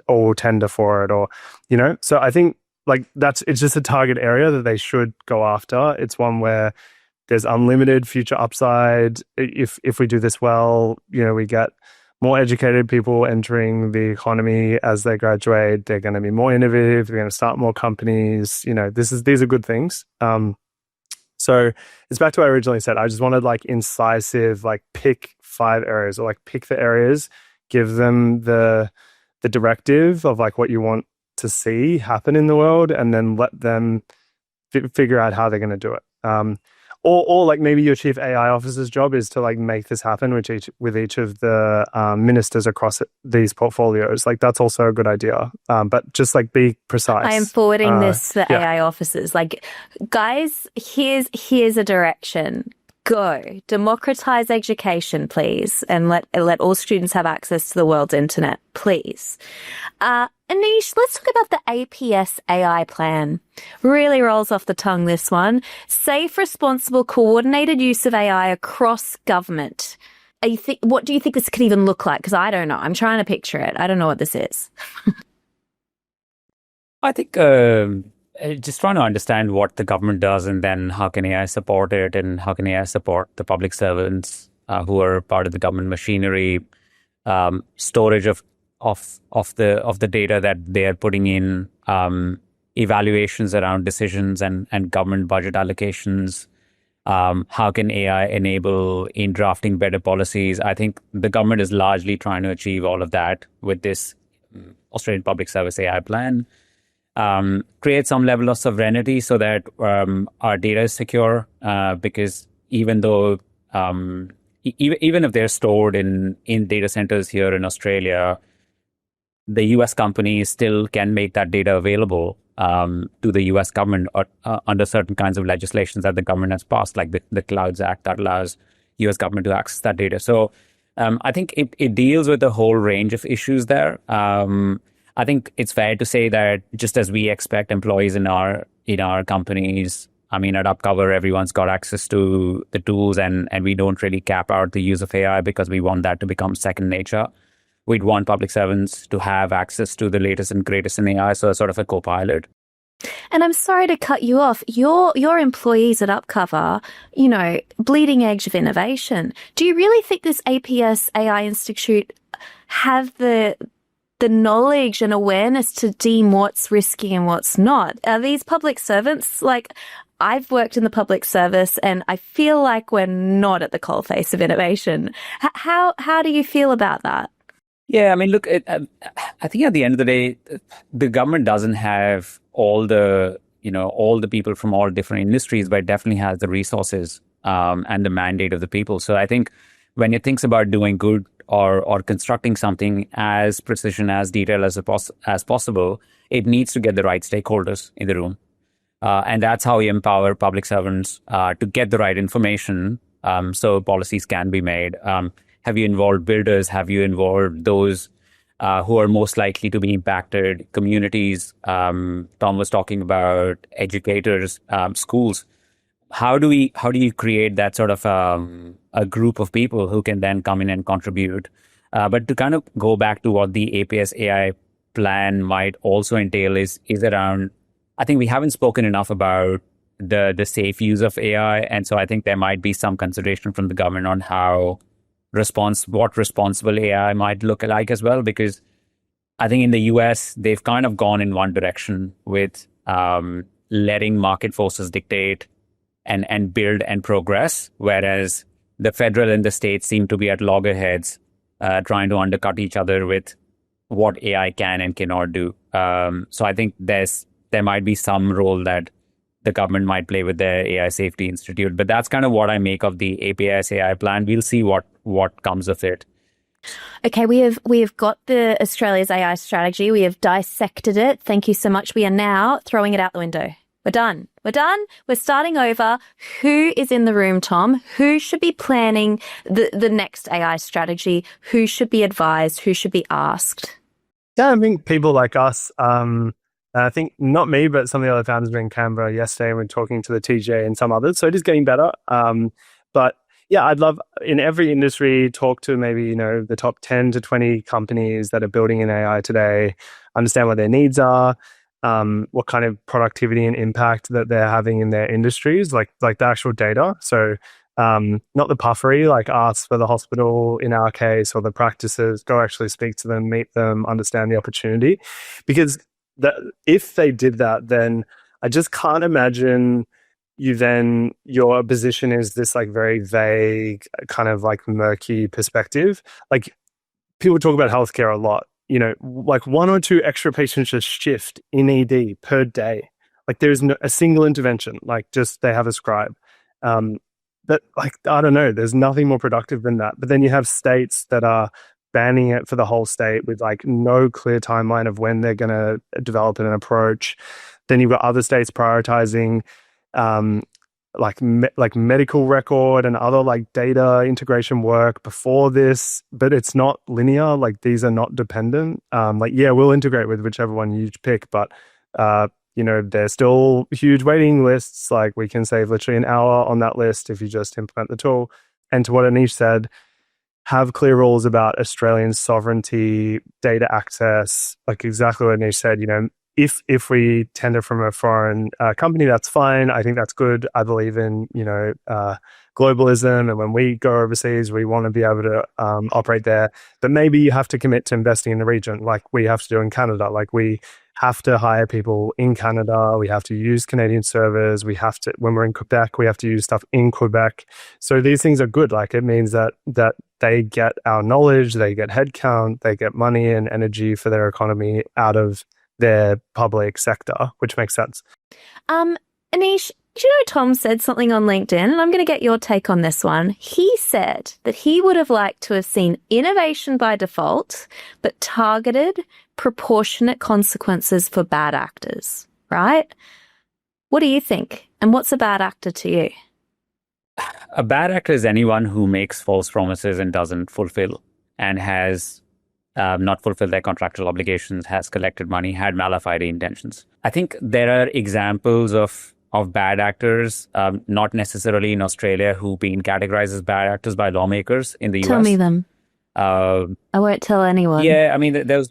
or tender for it, or, you know. So I think like it's just a target area that they should go after. It's one where there's unlimited future upside. If we do this well, you know, we get more educated people entering the economy as they graduate. They're going to be more innovative. They're going to start more companies. You know, these are good things. So it's back to what I originally said. I just wanted like incisive, like pick 5 areas, or like pick the areas, give them the directive of like what you want to see happen in the world, and then let them figure out how they're going to do it. Or like maybe your chief AI officer's job is to like make this happen with each of the ministers across these portfolios. Like, that's also a good idea. But just like be precise. I am forwarding this to the AI officers. Like, guys, here's a direction. Go democratize education, please, and let all students have access to the world's internet, please. Anish, let's talk about the APS AI plan. Really rolls off the tongue, this one. Safe, responsible, coordinated use of AI across government. What do you think this could even look like? Because I don't know. I'm trying to picture it. I don't know what this is. I think just trying to understand what the government does, and then how can AI support it, and how can AI support the public servants who are part of the government machinery, storage of the data that they are putting in, evaluations around decisions and government budget allocations. How can AI enable in drafting better policies? I think the government is largely trying to achieve all of that with this Australian Public Service AI plan. Create some level of sovereignty so that our data is secure, because even though even if they're stored in data centers here in Australia, the US companies still can make that data available to the US government under certain kinds of legislations that the government has passed, like the Clouds Act that allows US government to access that data. So I think it deals with a whole range of issues there. I think it's fair to say that just as we expect employees in our companies, I mean, at UpCover, everyone's got access to the tools, and we don't really cap out the use of AI because we want that to become second nature. we'd want public servants to have access to the latest and greatest in AI, so sort of a co-pilot. And I'm sorry to cut you off. Your employees at UpCover, bleeding edge of innovation. Do you really think this APS AI Institute have the knowledge and awareness to deem what's risky and what's not? Are these public servants, like, I've worked in the public service and I feel like we're not at the coalface of innovation. How do you feel about that? Yeah, I mean, look, I think at the end of the day, the government doesn't have all the people from all different industries, but it definitely has the resources and the mandate of the people. So I think when it thinks about doing good or constructing something as precision, as detailed as possible, it needs to get the right stakeholders in the room. And that's how we empower public servants to get the right information so policies can be made. Have you involved builders? Have you involved those who are most likely to be impacted? Communities. Tom was talking about educators, schools. How do you create that sort of a group of people who can then come in and contribute? But to kind of go back to what the APS AI plan might also entail is around, I think we haven't spoken enough about the safe use of AI. And so I think there might be some consideration from the government on how what responsible AI might look like as well, because I think in the US, they've kind of gone in one direction with letting market forces dictate and build and progress, whereas the federal and the states seem to be at loggerheads, trying to undercut each other with what AI can and cannot do. So I think there might be some role that the government might play with their AI Safety Institute. But that's kind of what I make of the APS AI plan. We'll see what comes of it. Okay, we have got the Australia's AI strategy. We have dissected it. Thank you so much. We are now throwing it out the window. We're done. We're starting over. Who is in the room, Tom? Who should be planning the next AI strategy? Who should be advised? Who should be asked? Yeah, I think people like us. I think not me, but some of the other founders were in Canberra yesterday and we're talking to the TJ and some others. So it is getting better. But yeah, I'd love in every industry talk to maybe, the top 10 to 20 companies that are building in AI today, understand what their needs are, what kind of productivity and impact that they're having in their industries, like the actual data. So not the puffery, like ask for the hospital in our case or the practices, go actually speak to them, meet them, understand the opportunity. Because if they did that, then I just can't imagine your position is this like very vague, kind of like murky perspective. Like people talk about healthcare a lot, like 1 or 2 extra patients just shift in ED per day. Like there's a single intervention, like just they have a scribe. But like, I don't know, there's nothing more productive than that. But then you have states that are banning it for the whole state with like no clear timeline of when they're going to develop an approach. Then you've got other states prioritizing like medical record and other like data integration work before this, but it's not linear. Like these are not dependent. We'll integrate with whichever one you pick, but there's still huge waiting lists. Like we can save literally an hour on that list if you just implement the tool. And to what Anish said, have clear rules about Australian sovereignty, data access, like exactly what Anish said. If we tender from a foreign company, that's fine. I think that's good. I believe in, globalism. And when we go overseas, we want to be able to operate there. But maybe you have to commit to investing in the region like we have to do in Canada. Like we have to hire people in Canada. We have to use Canadian servers. We have to, when we're in Quebec, we have to use stuff in Quebec. So these things are good. Like it means that they get our knowledge, they get headcount, they get money and energy for their economy out of their public sector, which makes sense. Anish, Tom said something on LinkedIn, and I'm going to get your take on this one. He said that he would have liked to have seen innovation by default, but targeted, proportionate consequences for bad actors, right? What do you think? And what's a bad actor to you? A bad actor is anyone who makes false promises and doesn't fulfill and has not fulfilled their contractual obligations, has collected money, had malafide intentions. I think there are examples of bad actors, not necessarily in Australia, who've been categorized as bad actors by lawmakers in the US. Tell me them. Um, I won't tell anyone. yeah, I mean, there was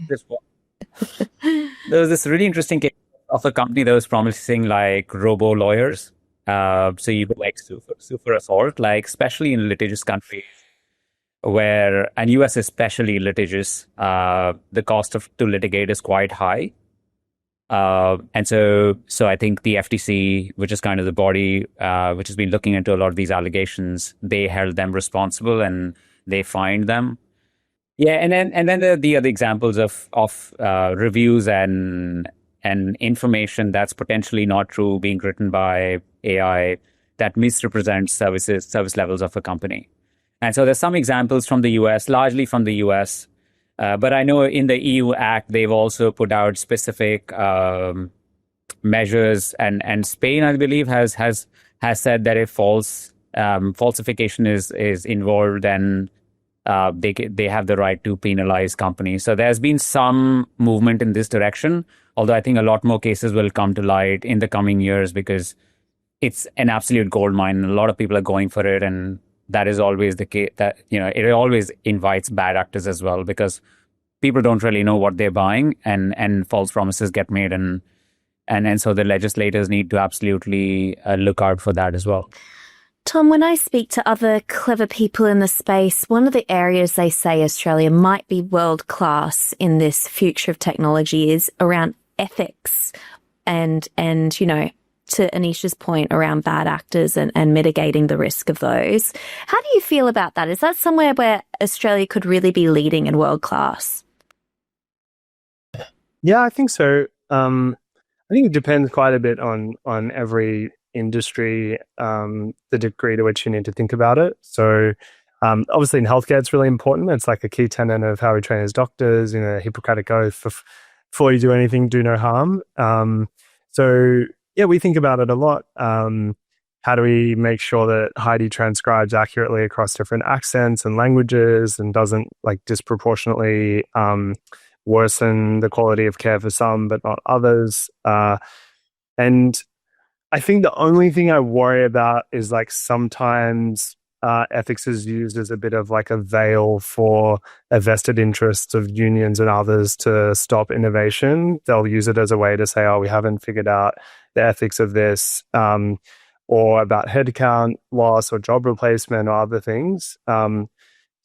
this really interesting case of a company that was promising like robo lawyers. So you could like sue for assault, like especially in litigious countries where, and US especially litigious, the cost to litigate is quite high. And so I think the FTC, which is kind of the body which has been looking into a lot of these allegations, they held them responsible and they fined them. Yeah, and then there are the other examples of reviews and information that's potentially not true being written by AI that misrepresents service levels of a company. And so there's some examples from the US, largely from the US. But I know in the EU Act, they've also put out specific measures, and Spain, I believe, has said that if falsification is involved, then they have the right to penalize companies. So there's been some movement in this direction, although I think a lot more cases will come to light in the coming years because it's an absolute gold mine and a lot of people are going for it. And that is always the case, that, it always invites bad actors as well because people don't really know what they're buying and false promises get made. And so the legislators need to absolutely look out for that as well. Tom, when I speak to other clever people in the space, one of the areas they say Australia might be world class in this future of technology is around ethics and to Anish's point around bad actors and mitigating the risk of those. How do you feel about that? Is that somewhere where Australia could really be leading in world class? Yeah, I think so. I think it depends quite a bit on every industry, the degree to which you need to think about it. So obviously in healthcare, it's really important. It's like a key tenet of how we train as doctors, Hippocratic Oath, before you do anything, do no harm. So yeah, we think about it a lot. How do we make sure that Heidi transcribes accurately across different accents and languages and doesn't like disproportionately worsen the quality of care for some but not others? And I think the only thing I worry about is like sometimes ethics is used as a bit of like a veil for a vested interests of unions and others to stop innovation. They'll use it as a way to say, oh, we haven't figured out the ethics of this, or about headcount loss or job replacement or other things.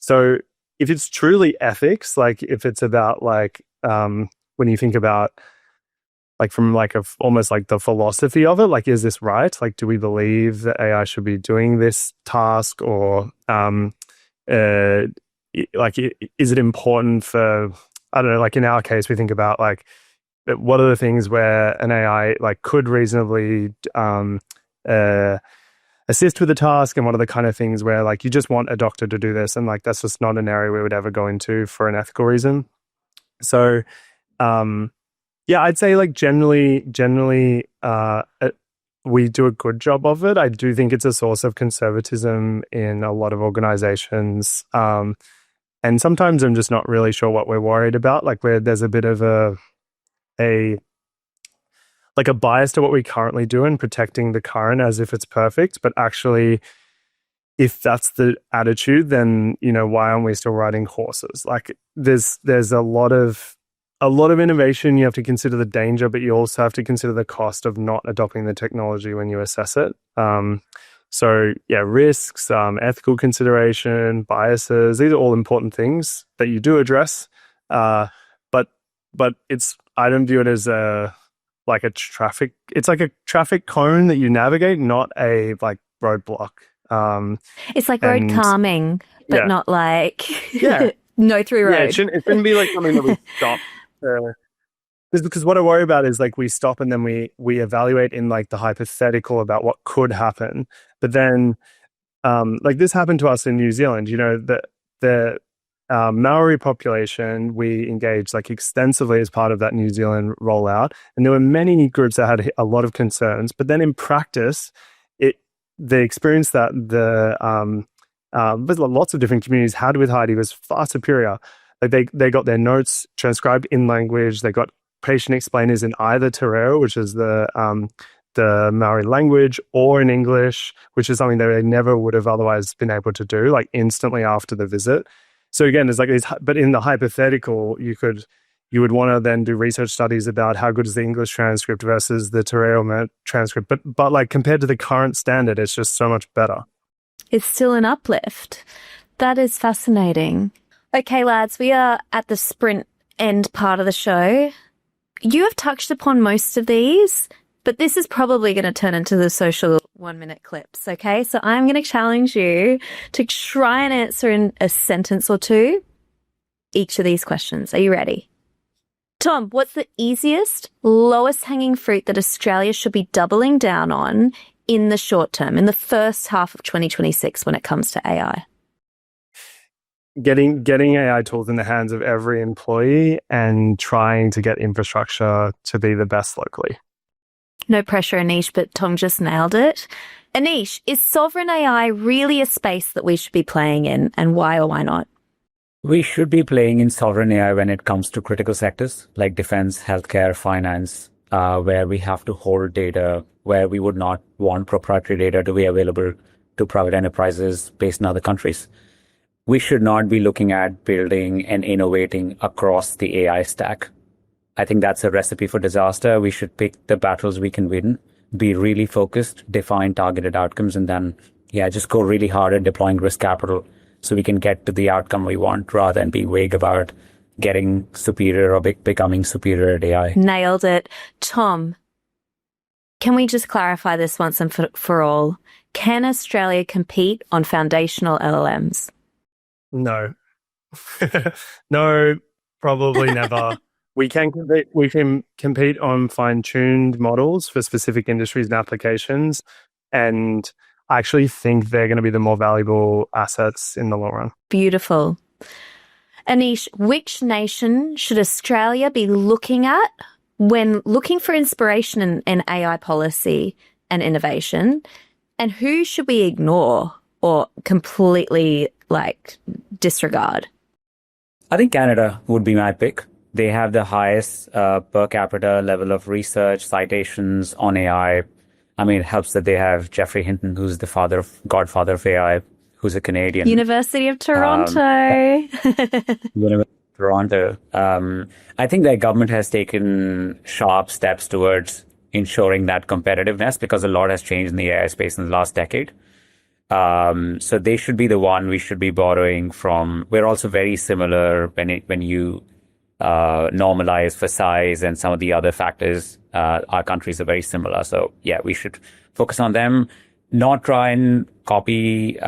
So if it's truly ethics, like if it's about like when you think about like from like almost like the philosophy of it, like is this right? Like do we believe that AI should be doing this task, or like is it important for, I don't know, like in our case we think about like what are the things where an AI like could reasonably assist with the task, and what are the kind of things where like you just want a doctor to do this and like that's just not an area we would ever go into for an ethical reason. So yeah, I'd say like generally we do a good job of it. I do think it's a source of conservatism in a lot of organizations, and sometimes I'm just not really sure what we're worried about, like where there's a bit of a bias to what we currently do and protecting the current as if it's perfect. But actually, if that's the attitude, then, why aren't we still riding horses? Like there's a lot of innovation. You have to consider the danger, but you also have to consider the cost of not adopting the technology when you assess it. So yeah, risks, ethical consideration, biases, these are all important things that you do address. But I don't view it as it's like a traffic cone that you navigate, not a like roadblock. It's like road calming, but not like no through road. Yeah, it shouldn't be like something that we stop. Because what I worry about is like we stop and then we evaluate in like the hypothetical about what could happen. But then like this happened to us in New Zealand, the Maori population, we engaged like extensively as part of that New Zealand rollout. And there were many groups that had a lot of concerns, but then in practice, the experience that there's lots of different communities had with Heidi was far superior. Like they got their notes transcribed in language. They got patient explainers in either te reo, which is the Maori language, or in English, which is something that they never would have otherwise been able to do, like instantly after the visit. So again, there's like these, but in the hypothetical, you would want to then do research studies about how good is the English transcript versus the Terrell transcript. But like compared to the current standard, it's just so much better. It's still an uplift. That is fascinating. Okay, lads, we are at the sprint end part of the show. You have touched upon most of these, but this is probably going to turn into the social 1-minute clips, okay? So I'm going to challenge you to try and answer in a sentence or two each of these questions. Are you ready? Tom, what's the easiest, lowest hanging fruit that Australia should be doubling down on in the short term, in the first half of 2026 when it comes to AI? Getting AI tools in the hands of every employee and trying to get infrastructure to be the best locally. No pressure, Anish, but Tom just nailed it. Anish, is sovereign AI really a space that we should be playing in, and why or why not? We should be playing in sovereign AI when it comes to critical sectors like defense, healthcare, finance, where we have to hold data, where we would not want proprietary data to be available to private enterprises based in other countries. We should not be looking at building and innovating across the AI stack. I think that's a recipe for disaster. We should pick the battles we can win, be really focused, define targeted outcomes, and then, just go really hard at deploying risk capital so we can get to the outcome we want rather than be vague about getting superior or becoming superior at AI. Nailed it. Tom, can we just clarify this once and for all? Can Australia compete on foundational LLMs? No. No, probably never. We can compete on fine-tuned models for specific industries and applications, and I actually think they're going to be the more valuable assets in the long run. Beautiful. Anish, which nation should Australia be looking at when looking for inspiration in AI policy and innovation? And who should we ignore or completely disregard? I think Canada would be my pick. They have the highest per capita level of research, citations on AI. I mean, it helps that they have Geoffrey Hinton, who's the godfather of AI, who's a Canadian. University of Toronto. University of Toronto. I think their government has taken sharp steps towards ensuring that competitiveness because a lot has changed in the AI space in the last decade. So they should be the one we should be borrowing from. We're also very similar when you normalize for size and some of the other factors. Our countries are very similar. So we should focus on them, not try and copy,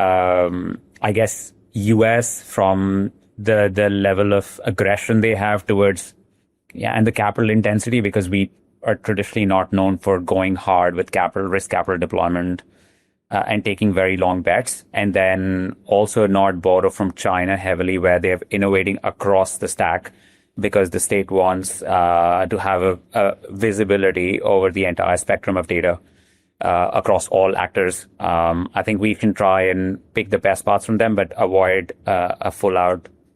US from the level of aggression they have towards, and the capital intensity, because we are traditionally not known for going hard with risk capital deployment and taking very long bets, and then also not borrow from China heavily where they're innovating across the stack, because the state wants to have a visibility over the entire spectrum of data across all actors. I think we can try and pick the best parts from them, but avoid a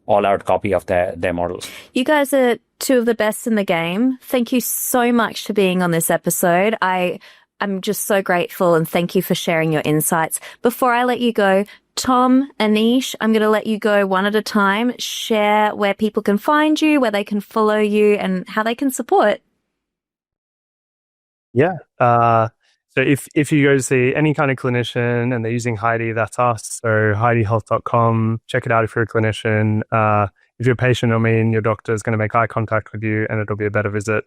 all-out copy of their models. You guys are two of the best in the game. Thank you so much for being on this episode. I'm just so grateful, and thank you for sharing your insights. Before I let you go, Tom, Anish, I'm going to let you go one at a time. Share where people can find you, where they can follow you, and how they can support. Yeah. So if you go to see any kind of clinician and they're using Heidi, that's us. So HeidiHealth.com. Check it out if you're a clinician. If you're a patient, your doctor is going to make eye contact with you and it'll be a better visit.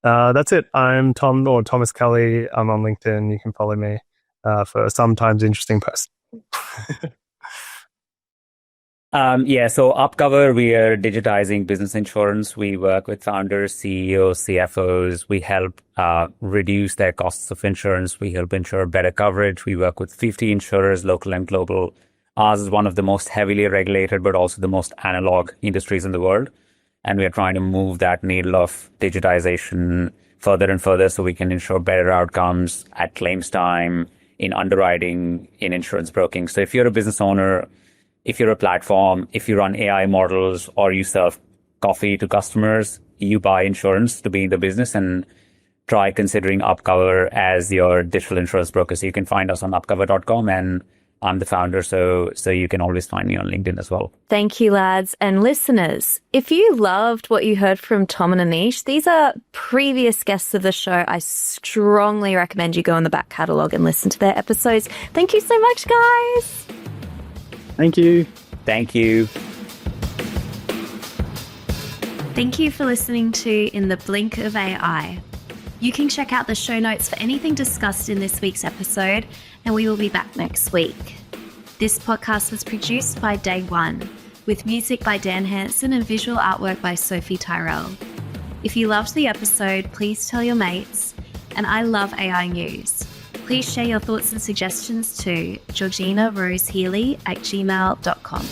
That's it. I'm Tom or Thomas Kelly. I'm on LinkedIn. You can follow me for sometimes interesting posts. So UpCover, we are digitizing business insurance. We work with founders, CEOs, CFOs. We help reduce their costs of insurance. We help ensure better coverage. We work with 50 insurers, local and global. Ours is one of the most heavily regulated, but also the most analog industries in the world. And we are trying to move that needle of digitization further and further so we can ensure better outcomes at claims time, in underwriting, in insurance broking. So if you're a business owner, if you're a platform, if you run AI models, or you serve coffee to customers, you buy insurance to be in the business, and try considering UpCover as your digital insurance broker. So you can find us on upcover.com and I'm the founder, so you can always find me on LinkedIn as well. Thank you, lads. And listeners, if you loved what you heard from Tom and Anish, these are previous guests of the show. I strongly recommend you go in the back catalogue and listen to their episodes. Thank you so much, guys. Thank you. Thank you. Thank you for listening to In the Blink of AI. You can check out the show notes for anything discussed in this week's episode, and we will be back next week. This podcast was produced by Day One, with music by Dan Hansen and visual artwork by Sophie Tyrell. If you loved the episode, please tell your mates. And I love AI news. Please share your thoughts and suggestions to georginarosehealy@gmail.com.